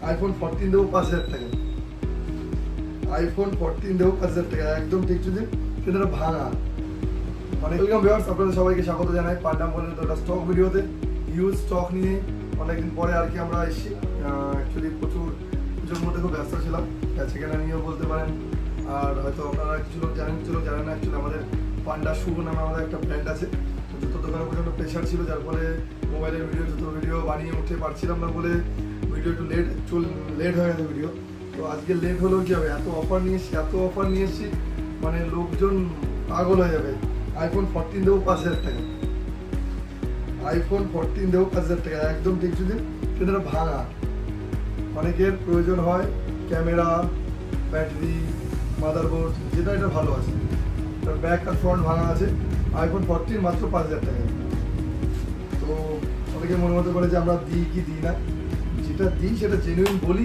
IPhone 14 দেবো 5,000 টাকা। IPhone 14 দেবো 5,000 টাকা, একদম ঠিক যদি কিন্তু এটা ভাঙা। মানে ওয়েলকাম ভিউয়ার্স, আপনাদের সবাইকে স্বাগত জানাই পান্ডা মলের একটা স্টক ভিডিওতে। হিউজ স্টক নিয়ে অনেকদিন পরে আর কি আমরা এসেছি। অ্যাকচুয়ালি প্রচুর পুজোর মধ্যে খুব ব্যস্ত ছিলাম, সেখানে নিয়েও বলতে পারেন। আর হয়তো আপনারা কিছু লোক জানেন, কিছু লোক জানেন না। অ্যাকচুয়ালি আমাদের পান্ডা শু নামে আমাদের একটা ব্র্যান্ড আছে। জুতোর দোকানে প্রচণ্ড প্রেশার ছিল, যার ফলে মোবাইলের জুতোর ভিডিও বানিয়ে উঠতে পারছিলাম না বলে ভিডিও একটু লেট হয়ে গেছে ভিডিও। তো আজকে লেট হলেও কি হবে, এত অফার নিয়ে এসেছি মানে লোকজন পাগল হয়ে যাবে। আইফোন 14 দেবো 5,000 টাকা। আইফোন 14 দেবো 5,000 টাকা, একদম ঠিক যদি কিন্তু এটা ভাঙা। অনেকের প্রয়োজন হয় ক্যামেরা, ব্যাটারি, মাদারবোর্ড, যেটা এটা ভালো আছে। তার ব্যাক আর ফ্রন্ট ভাঙা আছে। আইফোন 14 মাত্র 5,000 টাকা। তো অনেকে মনে হতে পারে যে আমরা দিই কি দিই না, যেটা দিই সেটা জেনুইন বলি,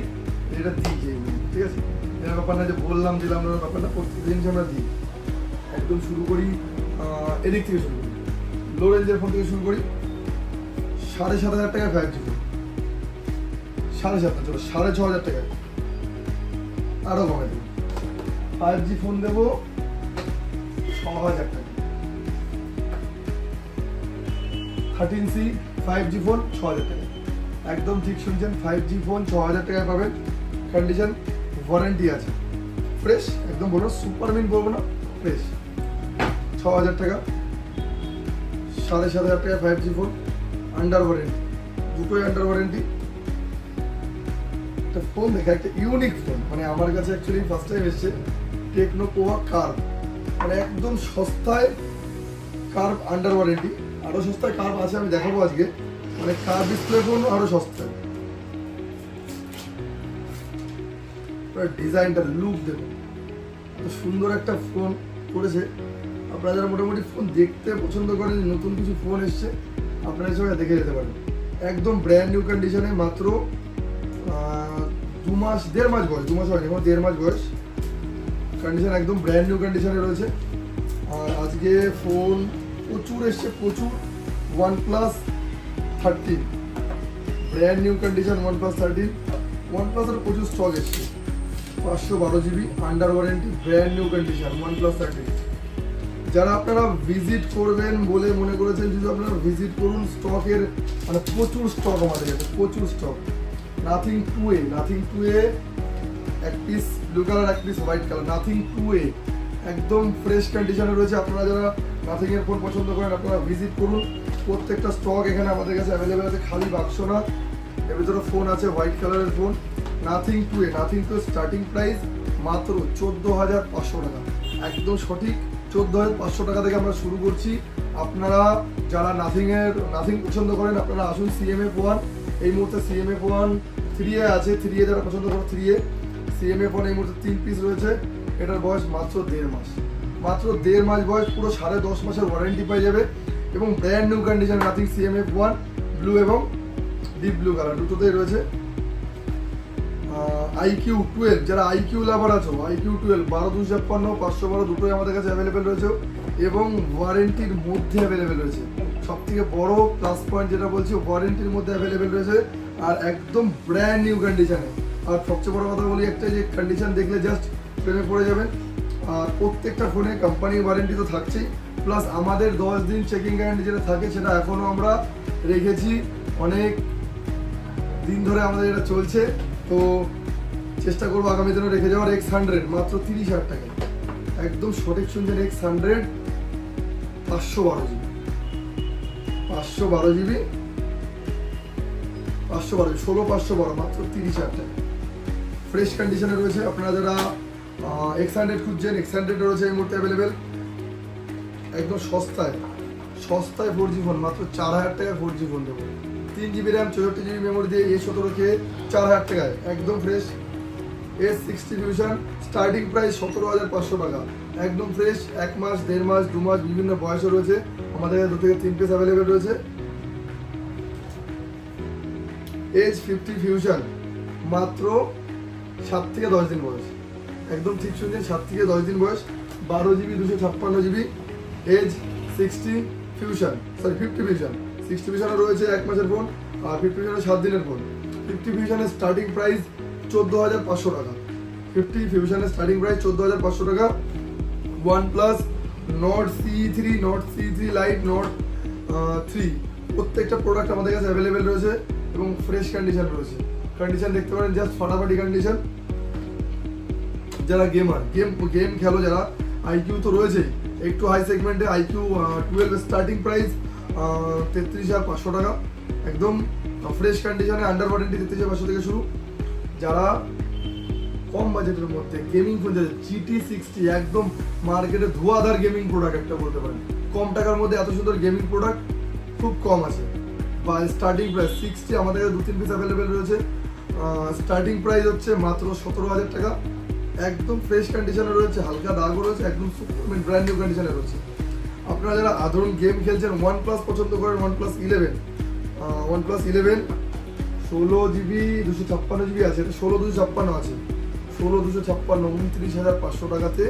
যেটা দিই জেনুইন, ঠিক আছে। এর ব্যাপার না যে বললাম দিলাম না, ব্যাপার না, প্রত্যেক জিনিস আমরা দিই। একদম শুরু করি এদিক থেকে শুরু করি, লো রেঞ্জের ফোন থেকে শুরু করি। 7,500 টাকায় 5G ফোন, 7,500, চলো 6,500 টাকায় আরও কমে দেবো। 5G ফোন দেবো 6,000 টাকা। 13C 5G ফোন 6,000 টাকা, একদম ঠিক শুনছেন। 5G ফোন 6,000 টাকায় পাবেন। কন্ডিশন ওয়ারেন্টি আছে, ফ্রেশ একদম, বলবো সুপার মিন বলবো না, ফ্রেশ। 6,000 টাকা। 7,500 টাকায় 5G ফোন, আন্ডার ওয়ারেন্টি, দুটোই আন্ডার ওয়ারেন্টি। একটা ফোন দেখে, একটা ইউনিক ফোন, মানে আমার কাছে অ্যাকচুয়ালি ফার্স্ট টাইম এসছে টেকনো পোভা কার্ভ, মানে একদম সস্তায় কার্ভ আন্ডার ওয়ারেন্টি। আরও সস্তায় কার্ভ আছে, আমি দেখাবো আজকে। মানে কার্ভ ডিসপ্লে ফোন আরও সস্তায়। ডিজাইনটা, লুক দেখুন, এত সুন্দর একটা ফোন করেছে। আপনারা যারা মোটামুটি ফোন দেখতে পছন্দ করেন, নতুন কিছু ফোন এসছে, আপনারা সবাই দেখে যেতে পারেন। একদম ব্র্যান্ড নিউ কন্ডিশনে, মাত্র 2 মাস 1.5 মাস বয়স, 2 মাস হয়নি, 1.5 মাস বয়স। কন্ডিশন একদম ব্র্যান্ড নিউ কন্ডিশনে রয়েছে। আর আজকে ফোন প্রচুর এসছে, প্রচুর। OnePlus 13 brand new condition, OnePlus 13। OnePlus-এর প্রচুর স্টক এসছে। 512 GB under warranty, brand new condition, OnePlus 13। যারা আপনারা ভিজিট করবেন বলে মনে করেছেন, যদি আপনারা ভিজিট করুন, স্টকের মানে প্রচুর স্টক আমাদের কাছে, প্রচুর স্টক। নাথিং 2A এক পিস ব্লু কালার, এক piece white colour, nothing 2A একদম ফ্রেশ কন্ডিশনে রয়েছে। আপনারা যারা নাথিং এর ফোন পছন্দ করেন, আপনারা ভিজিট করুন। প্রত্যেকটা স্টক এখানে আমাদের কাছে অ্যাভেলেবেল আছে, খালি বাক্স না। এর ভিতরে ফোন আছে, হোয়াইট কালারের phone, nothing 2A। Nothing 2 starting price মাত্র 14,500 টাকা, একদম সঠিক। 14,500 টাকা থেকে আমরা শুরু করছি। আপনারা যারা নাথিং পছন্দ করেন, আপনারা আসুন CMF1। এই মুহূর্তে CMF1 3A আছে, 3A যারা পছন্দ করেন 3A। CMF1 এই মুহূর্তে 3 পিস রয়েছে। এটার বয়স মাত্র 1.5 মাস, মাত্র 1.5 মাস বয়স, পুরো 10.5 মাসের ওয়ারেন্টি পেয়ে যাবে। এবং brand new condition nothing CMF1 blue এবং ডিপ ব্লু কালার দুটোতেই রয়েছে। IQ12 যারা IQ লাভার আছো, IQ12 12-256 512 দুটোই আমাদের কাছে অ্যাভেলেবেল রয়েছে এবং ওয়ারেন্টির মধ্যে অ্যাভেলেবেল রয়েছে। সব থেকে বড় প্লাস পয়েন্ট যেটা বলছি, ওয়ারেন্টির মধ্যে অ্যাভেলেবেল রয়েছে আর একদম ব্র্যান্ড নিউ কন্ডিশনে। আর সবচেয়ে বড় কথা বলি একটা, যে কন্ডিশন দেখলে জাস্ট প্রেমে পড়ে যাবেন। আর প্রত্যেকটা ফোনে কোম্পানি ওয়ারেন্টি তো থাকছেই, প্লাস আমাদের 10 দিন চেকিং গ্যারান্টি যেটা থাকে, সেটা এখনও আমরা রেখেছি। অনেক দিন ধরে আমাদের এটা চলছে, তো চেষ্টা করবো আগামী দিনে রেখে যাওয়ার। X100 মাত্র 30,000 টাকা, একদম সঠিক শুনছেন। X100 512 GB, 512 GB, 16,512 মাত্র 30,000 টাকা, ফ্রেশ কন্ডিশনে রয়েছে। আপনারা যারা X100 খুঁজছেন, X100 রয়েছে এই মুহূর্তে অ্যাভেলেবেল, একদম সস্তায় 4G ফোন, মাত্র 4,000 টাকায় 4G ফোন দেবো। 3 GB র্যাম, 64 GB মেমোরি দিয়ে A17 4,000 টাকায়, একদম fresh. S60 fusion starting price 17,500 টাকা, একদম ফ্রেশ। 1 মাস 1.5 মাস 2 মাস বিভিন্ন বয়সও রয়েছে আমাদের, 2 থেকে 3 পিস অ্যাভেলেবেল রয়েছে। H50 ফিউশন মাত্র 7 থেকে 10 দিন বয়স, একদম ঠিক শুনছেন, 7 থেকে 10 দিন বয়স, 12 GB 256 GB। H60 fusion, sorry 50 fusion, 60 ফিউশনে রয়েছে 1 মাসের ফোন, আর 50 ফিউশনে 7 দিনের ফোন। 50 ফিউশনের স্টার্টিং প্রাইস 14,500 টাকা। 50 ফিউশনের স্টার্টিং প্রাইস 14,500 টাকা। OnePlus Nord CE3, Nord CE3 Lite, Nord 3 প্রত্যেকটা প্রোডাক্ট আমাদের কাছে অ্যাভেলেবেল রয়েছে এবং ফ্রেশ কন্ডিশন রয়েছে। কন্ডিশন দেখতে পারেন জাস্ট ফাটাফাটি কন্ডিশন। যারা গেম খেলো, যারা আইকিউ তো রয়েছে, একটু হাই সেগমেন্টে আইকিউ 12 স্টার্টিং প্রাইস 33,500 টাকা। একদম ফ্রেশ কন্ডিশনে আন্ডার ওয়ারেন্টি 33,500 থেকে শুরু। যারা কম বাজেটের মধ্যে গেমিং ফোন যাচ্ছে, GT60 একদম মার্কেটে ধোঁয়াধার গেমিং প্রোডাক্ট একটা বলতে পারেন। কম টাকার মধ্যে এত সুন্দর গেমিং প্রোডাক্ট খুব কম আছে। বা স্টার্টিং প্রাইস 60 আমাদের কাছে 2-3 পিস অ্যাভেলেবেল রয়েছে। স্টার্টিং প্রাইস হচ্ছে মাত্র 17,000 টাকা। একদম ফ্রেশ কন্ডিশনে রয়েছে, হালকা দাগও রয়েছে, একদম সুপার ব্র্যান্ড নিউ কন্ডিশনে রয়েছে। আপনারা যারা আধুনিক গেম খেলছেন, OnePlus পছন্দ করেন, OnePlus 11 16GB 256GB আছে, এটা 16,256 আছে, 16,256 29,500 টাকাতে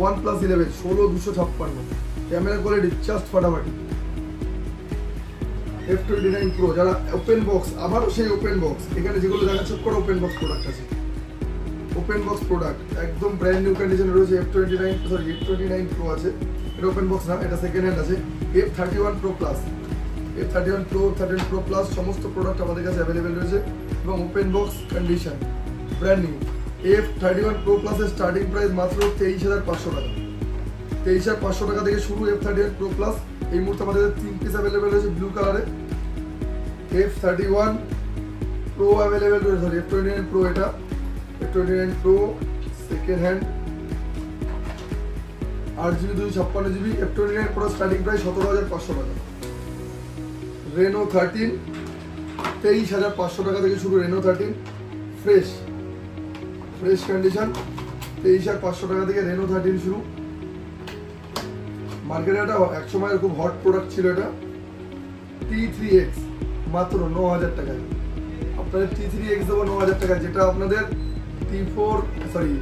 OnePlus 11 16,256। ক্যামেরা কোয়ালিটি জাস্ট ফাটাফাটি। F29 Pro যারা ওপেন বক্স, আবারও সেই ওপেন বক্স, এখানে যেগুলো দেখাচ্ছে সব ওপেন বক্স প্রোডাক্ট আছে। ওপেন বক্স প্রোডাক্ট একদম ব্র্যান্ড নিউ কন্ডিশনে রয়েছে। F29 Pro আছে, এটা ওপেন বক্স না, এটা সেকেন্ড হ্যান্ড আছে। F31 Pro Plus, F31 Pro, 13 Pro Plus সমস্ত প্রোডাক্ট আমাদের কাছে অ্যাভেলেবেল রয়েছে এবং open box condition brand new. F31 Pro Plus এর স্টার্টিং প্রাইস মাত্র 23,500 টাকা। 23,500 টাকা থেকে শুরু F31 Pro Plus। এই মুহূর্তে আমাদের 3 পিস অ্যাভেলেবেল রয়েছে ব্লু কালারে। F31 Pro অ্যাভেলেবেল রয়েছে, সরি F29 Pro, এটা F29 Pro second hand 8GB 256GB। F29 Pro starting price 17,500 টাকা। Reno 13 23,500 টাকা থেকে শুরু। Reno 13 ফ্রেশ কন্ডিশন 23,500 টাকা থেকে Reno 13 শুরু। মার্কেটে এটা এক সময়ের খুব হট প্রোডাক্ট ছিল। এটা T3X মাত্র 9,000 টাকায়। আপনাদের T3X দেবো 9,000 টাকা, যেটা আপনাদের T4 সরি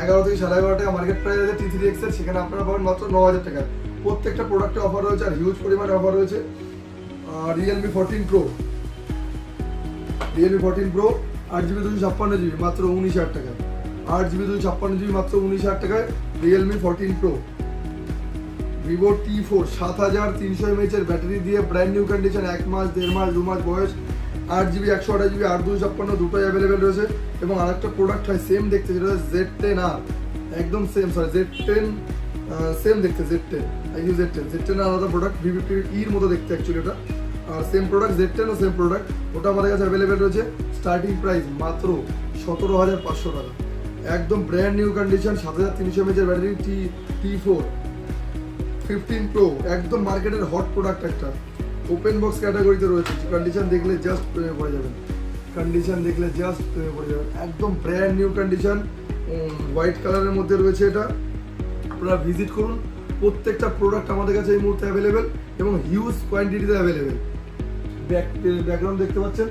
11 থেকে 11.5 টাকা মার্কেট প্রাইস আছে T3X এর, সেখানে আপনারা পাবেন মাত্র 9,000 টাকায়। প্রত্যেকটা প্রোডাক্টে অফার রয়েছে আর হিউজ পরিমাণে অফার রয়েছে। Realme 14 Pro 8GB 256GB মাত্র 19,000 টাকা। 8GB 256GB মাত্র 19,000 টাকায় Realme 14 Pro। Vivo T4 7,300 mAh এর ব্যাটারি দিয়ে ব্র্যান্ড নিউ কন্ডিশন, 1 মাস 1.5 মাস 2 মাস বয়স। 8GB 128GB 8,256 দুটোই অ্যাভেলেবেল রয়েছে। এবং আরেকটা প্রোডাক্ট হয় সেম দেখতে, যেটা Z10R, একদম সেম, সরি Z10 সেম দেখতে, Z10 আলাদা প্রোডাক্ট, V50E এর মতো দেখতে অ্যাকচুয়ালি ওটা। আর সেম প্রোডাক্ট Z10 ও সেম প্রোডাক্ট, ওটা আমাদের কাছে অ্যাভেলেবেল রয়েছে। স্টার্টিং প্রাইস মাত্র 17,500 টাকা। একদম ব্র্যান্ড নিউ কন্ডিশন, 7,300 mAh এর ব্যাটারি, T4 15 Pro একদম মার্কেটের হট প্রোডাক্ট একটা। ওপেন বক্স ক্যাটাগরিতে রয়েছে। কন্ডিশন দেখলে জাস্ট প্রেমে পড়ে যাবেন, একদম ব্র্যান্ড নিউ কন্ডিশন, হোয়াইট কালারের মধ্যে রয়েছে এটা। আপনারা ভিজিট করুন, প্রত্যেকটা প্রোডাক্ট আমাদের কাছে এই মুহূর্তে অ্যাভেলেবেল এবং হিউজ কোয়ান্টিটিতে অ্যাভেলেবেল। ব্যাকগ্রাউন্ড দেখতে পাচ্ছেন,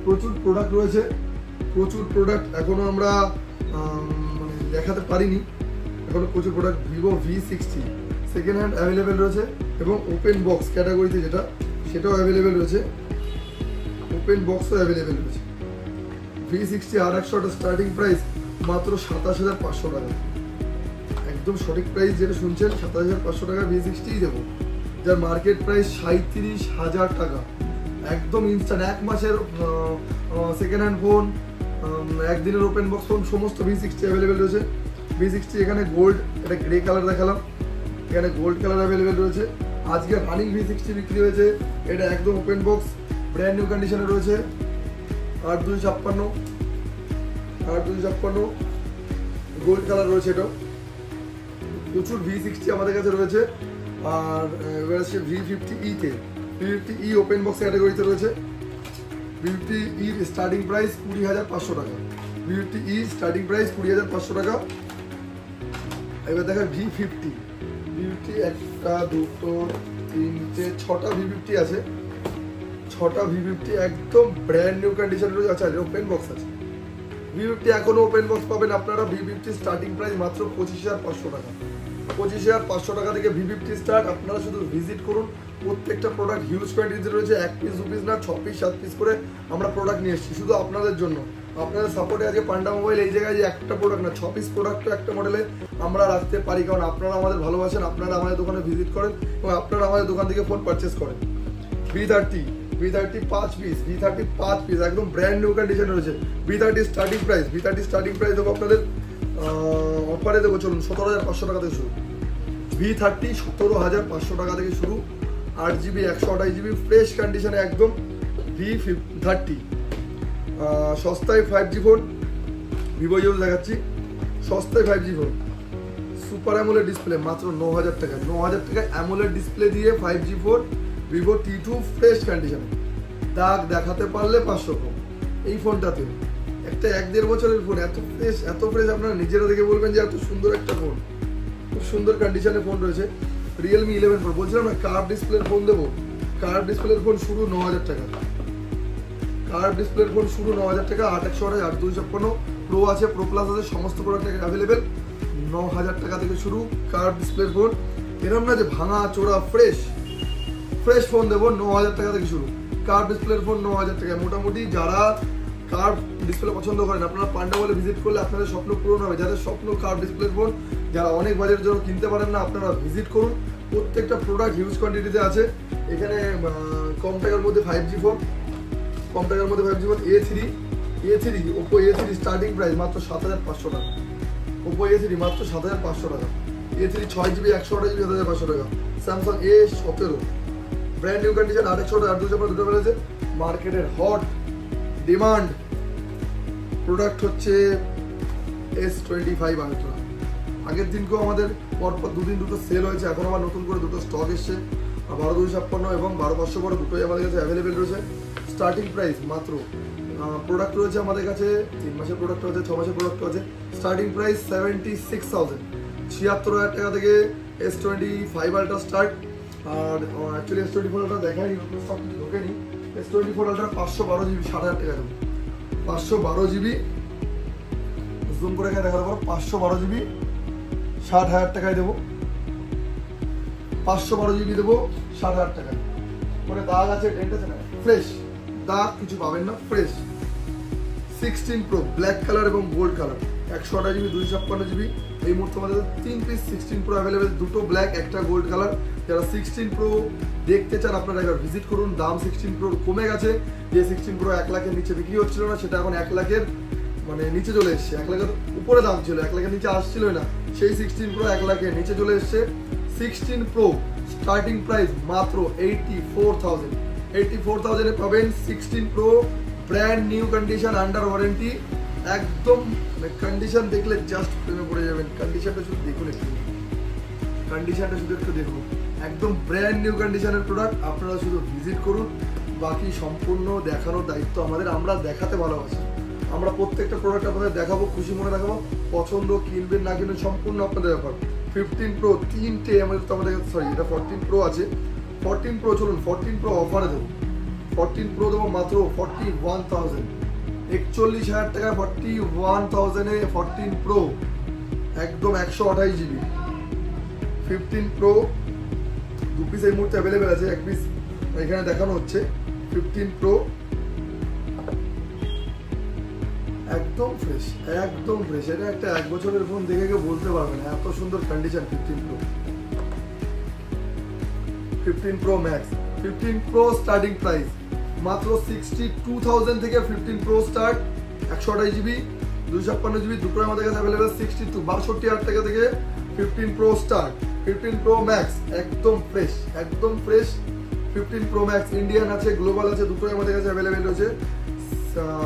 প্রচুর প্রোডাক্ট রয়েছে, প্রচুর প্রোডাক্ট এখনো আমরা দেখাতে পারিনি, এখনো প্রচুর product. Vivo V60 second hand available রয়েছে এবং ওপেন বক্স ক্যাটাগরিতে যেটা, সেটাও অ্যাভেলেবেল রয়েছে, ওপেন বক্সও অ্যাভেলেবেল রয়েছে। V60 R100 স্টার্টিং প্রাইস মাত্র 27,500 টাকা। একদম সঠিক প্রাইস যেটা শুনছেন, 27,500 টাকা V60 দেবো, যার মার্কেট প্রাইস 37,000 টাকা। একদম ইনস্ট্যান্ট 1 মাসের সেকেন্ড হ্যান্ড ফোন, একদিনের ওপেন বক্স ফোন, সমস্ত V60 অ্যাভেলেবেল রয়েছে। V60 এখানে গোল্ড, এটা গ্রে কালার দেখালাম, এখানে গোল্ড কালার অ্যাভেলেবেল রয়েছে। আজকে রানিং V60 বিক্রি হয়েছে, এটা একদম ওপেন বক্স ব্র্যান্ড নিউ কন্ডিশনে রয়েছে। 8,256 গোল্ড কালার রয়েছে, এটাও প্রচুর V60 আমাদের কাছে রয়েছে। আর এবার আসছে V50E তে, V50E ওপেন বক্স ক্যাটাগরিতে রয়েছে। V50E স্টার্টিং প্রাইস 20,500 টাকা। V50E স্টার্টিং প্রাইস 20,500 টাকা। এবার দেখা V50 একটা, দুটো, তিনটে, 6টা V50 আছে। 6টা V50 একদম ব্র্যান্ড নিউ কন্ডিশনে রয়েছে। আচ্ছা, ওপেন বক্স আছে। V50 এখনো ওপেন বক্স পাবেন আপনারা। V50 স্টার্টিং প্রাইস মাত্র 25,500 টাকা। 25,500 টাকা থেকে V50 স্টার্ট। আপনারা শুধু ভিজিট করুন, প্রত্যেকটা প্রোডাক্ট হিউজ কোয়ান্টিটিতে রয়েছে, 1 পিস 2 পিস না 6 পিস 7 পিস করে আমরা প্রোডাক্ট নিয়ে এসেছি শুধু আপনাদের জন্য। আপনাদের সাপোর্টে আজকে পান্ডা মোবাইল এই জায়গায় যে একটা প্রোডাক্ট না 6 পিস প্রোডাক্ট একটা মডেলে আমরা রাখতে পারি, কারণ আপনারা আমাদের ভালোবাসেন, আপনারা আমাদের দোকানে ভিজিট করেন এবং আপনারা আমাদের দোকান থেকে ফোন পারচেস করেন। V30 5 পিস, V30 5 পিস একদম ব্র্যান্ড নিউ কন্ডিশনে রয়েছে। V30 স্টার্টিং প্রাইস দেবো আপনাদের অফারে দেবো, চলুন 17,500 টাকা থেকে শুরু। V30 17,500 টাকা থেকে শুরু, 8GB 128GB ফ্রেশ কন্ডিশনে একদম। V30 সস্তায় 5G ফোন, ভিভো ইউজ দেখাচ্ছি, সস্তায় 5G phone, super AMOLED display মাত্র 9,000 টাকা। 9,000 টাকায় অ্যামোলেড ডিসপ্লে দিয়ে 5G phone, Vivo T2 fresh কন্ডিশনে, দাগ দেখাতে পারলে 500 কম। এই ফোনটাতে একটা 1-1.5 বছরের ফোন, এত ফ্রেশ আপনারা নিজেরা দেখে বলবেন যে এত সুন্দর একটা ফোন, খুব সুন্দর কন্ডিশনে ফোন রয়েছে। Realme 11 Pro, বলছিলাম না কার্ভ ডিসপ্লের ফোন দেবো, কার্ভ ডিসপ্লের ফোন শুরু 9,000 টাকা, কার্ভ ডিসপ্লের ফোন শুরু 9,000 টাকা। 8/128 8/256 প্রো আছে, প্রো প্লাস আছে, সমস্ত প্রোডাক্ট অ্যাভেলেবেল। 9,000 টাকা থেকে শুরু কার্ভ ডিসপ্লের ফোন, এরকম না যে ভাঙা চোরা, ফ্রেশ ফোন দেবো 9,000 টাকা থেকে শুরু। কার্ভ ডিসপ্লের ফোন 9,000 টাকা। মোটামুটি যারা কার্ভ ডিসপ্লে পছন্দ করেন আপনারা পান্ডা বলে ভিজিট করলে আপনাদের স্বপ্ন পূরণ হবে। যাদের স্বপ্ন কার্ভ ডিসপ্লের ফোন, যারা অনেক বাজারের জন্য কিনতে পারেন না, আপনারা ভিজিট করুন, প্রত্যেকটা প্রোডাক্ট হিউজ কোয়ান্টিটিতে আছে। এখানে কম টাকার মধ্যে 5G phone, A3 Oppo A3 starting price মাত্র 7,500 টাকা। ওপো A3 মাত্র 7,500 টাকা। A3 6GB 128GB 7,500 টাকা। Samsung A17 brand new condition, 8/128 8/256 দুটো বেরোছে। মার্কেটের হট ডিমান্ড প্রোডাক্ট হচ্ছে S25 আলট্রা। আগের দিনকেও আমাদের পরপর দুদিন দুটো সেল হয়েছে, এখন আবার নতুন করে দুটো স্টক এসছে। 12,256 এবং 12,500 দুটোই আমাদের কাছে অ্যাভেলেবেল রয়েছে। স্টার্টিং প্রাইস মাত্র, প্রোডাক্ট রয়েছে আমাদের কাছে 3 মাসের প্রোডাক্ট আছে, 6 মাসের প্রোডাক্ট আছে। স্টার্টিং প্রাইস 76,000, 76,000 টাকা থেকে S25 আলট্রা স্টার্ট। আর অ্যাকচুয়ালি S24 আলট্রা দেখায়নি, নতুন স্টক কিছু ঢোকেনি। S24 আলট্রা 512GB 60,000 টাকা দেবো। 512GB জুম করে এখানে দেখাতে পারো, 512GB 60,000 টাকায় দেবো। 512GB দেবো 60,000 টাকায়। মানে দাগ আছে, ডেন্ট আছে না, ফ্রেশ দাগ কিছু পাবেন না, ফ্রেশ। 16 Pro ব্ল্যাক কালার এবং গোল্ড কালার, 128GB 256GB। এই মুহূর্তে আমাদের 3 পিস 16 Pro অ্যাভেলেবেল, দুটো ব্ল্যাক একটা গোল্ড কালার। যারা 16 Pro দেখতে চান আপনারা একবার ভিজিট করুন। দাম 16 Pro কমে গেছে, যে 16 Pro 1 লাখের নিচে বিক্রি হচ্ছিল না, সেটা এখন 1 লাখের মানে নিচে চলে এসছে। 1 লাখের উপরে দাম ছিল, 1 লাখের নিচে আসছিলই না, সেই 16 Pro 1 লাখের নিচে চলে এসছে। 16 Pro স্টার্টিং প্রাইস মাত্র 84,000। 84,000 এ পাবেন 16 Pro brand new condition, under warranty একদম। কন্ডিশন দেখলে জাস্ট প্রেমে পড়ে যাবেন। কন্ডিশনটা শুধু দেখুন, একটু দেখুন, একদম ব্র্যান্ড নিউ কন্ডিশনের প্রোডাক্ট। আপনারা শুধু ভিজিট করুন, বাকি সম্পূর্ণ দেখানোর দায়িত্ব আমাদের। আমরা দেখাতে ভালোবাসি, আমরা প্রত্যেকটা প্রোডাক্ট আপনাদের দেখাবো, খুশি মনে দেখাবো। পছন্দ কিনবেন না কিনবেন সম্পূর্ণ আপনাদের ব্যাপার। 15 Pro 3টে আমাদের, সরি এটা 14 Pro আছে। 14 Pro চলুন 14 Pro অফারে দেবো। 14 Pro দেবো মাত্র 41,000, 41,000 টাকায় 41,000 এ 14 Pro একদম 128GB। 15 Pro 2 পিস এই মুহূর্তে অ্যাভেলেবেল আছে, 1 পিস এখানে দেখানো হচ্ছে। 15 Pro একদম ফ্রেশ, এটা একটা 1 বছরের ফোন দেখে কেউ বলতে পারবে না, এত সুন্দর condition. 15 Pro Max, 15 Pro starting price মাত্র 62,000 থেকে 15 Pro স্টার্ট। 128GB 256GB দুটো আমাদের কাছে অ্যাভেলেবেল। 62,000 টাকা থেকে 15 Pro স্টার্ট। 15 Pro Max একদম ফ্রেশ, 15 Pro Max ইন্ডিয়ান আছে, গ্লোবাল আছে, দুটোই আমাদের কাছে অ্যাভেলেবেল রয়েছে।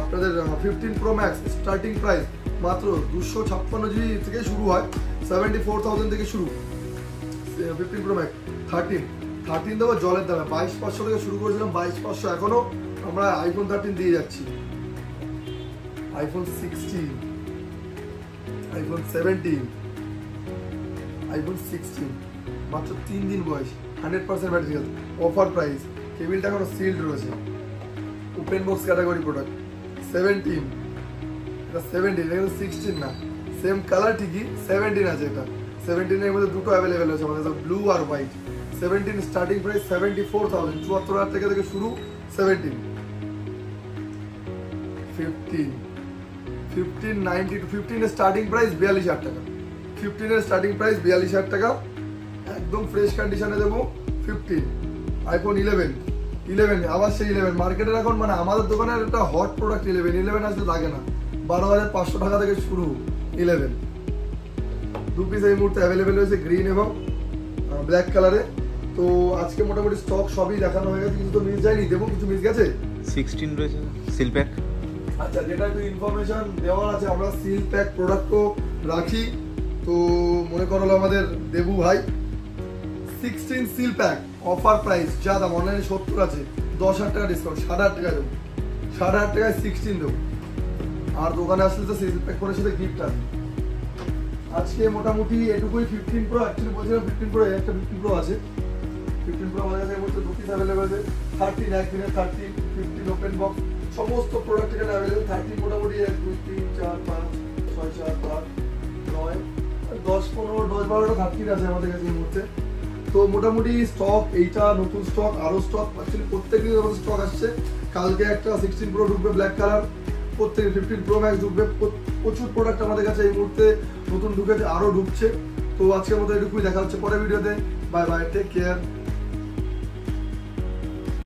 আপনাদের 15 Pro Max স্টার্টিং প্রাইস মাত্র 256GB থেকে শুরু হয়, 74,000 থেকে শুরু। 15 Pro Max 13 দেবো জলের দামে, 22,500 থেকে শুরু করেছিলাম, 22,500 এখনো আমরা iPhone 13 দিয়ে যাচ্ছি। iPhone 16, iPhone 17, iPhone 16 মাত্র 3 দিন বয়স, 100% ব্যাটারি হেলথ, অফার প্রাইস। কেবিলটা এখনো সিল্ড রয়েছে, ওপেন বক্স ক্যাটাগরি প্রোডাক্ট। 17, এটা 17, এটা কিন্তু 16 না, সেম কালার ঠিকই, 17 আছে এটা। 17 এর মধ্যে দুটো অ্যাভেলেবেল আছে আমাদের, ব্লু আর হোয়াইট। 17 স্টার্টিং প্রাইস 74,000, 74,000 টাকা থেকে শুরু। 17 15 92, 15 এর স্টার্টিং প্রাইস 42,000 টাকা। 15 এর স্টার্টিং প্রাইস 42,000 টাকা, একদম ফ্রেশ কন্ডিশনে দেবো। 15 আইফোন 11 আবার সেই 11 মার্কেটের এখন মানে আমাদের দোকানের একটা হট প্রোডাক্ট 11 আসলে লাগে না। 12,500 টাকা থেকে শুরু 11। দু পিস এই মুহূর্তে অ্যাভেলেবেল হয়েছে গ্রিন এবং ব্ল্যাক কালারে। তো আজকে মোটামুটি স্টক সবই দেখানো হয়ে গেছে, কিছু তো মিস যায়নি, দেবো কিছু মিস গেছে। 16 রয়েছে সিল প্যাক। আচ্ছা, যেটা একটু ইনফরমেশন দেওয়ার আছে, আমরা সিল প্যাক প্রোডাক্টও রাখি। তো মনে করলো আমাদের দেবু ভাই 16 সিল প্যাক অফার প্রাইস, যা দাম অনলাইনে 70 আছে, 10,000 টাকা ডিসকাউন্ট, 8,500 টাকা দেবো। 8,500 টাকায় 16 দেবো। আর দোকানে আসলে তো সিল প্যাক ফোনের সাথে গিফট আছে। আজকে মোটামুটি এটুকুই। 15 প্রো অ্যাকচুয়ালি বলছিলাম 15 প্রো, একটা 15 প্রো আছে। 15 প্রো আমাদের কাছে মধ্যে 2 পিস অ্যাভেলেবেল আছে। 13 একদিনের 13, 15 ওপেন বক্স সমস্ত প্রোডাক্ট এখানে অ্যাভেলেবেল। 13 মোটামুটি 1 2 3 4 5 6 7 8 9 10 15 10 12টা 13 আছে আমাদের কাছে এই মুহূর্তে। তো মোটামুটি স্টক এইটা নতুন স্টক, আরো স্টক অ্যাকচুয়ালি প্রত্যেকদিন আমাদের স্টক আসছে। কালকে একটা 16 প্রো ঢুকবে ব্ল্যাক কালার, প্রত্যেক 15 প্রো ম্যাক্স ঢুকবে। প্রচুর প্রোডাক্ট আমাদের কাছে এই মুহূর্তে নতুন ঢুকেছে, আরো ঢুকছে। তো আজকের মতো এটুকুই, দেখা হচ্ছে পরের ভিডিওতে। Bye bye, take care.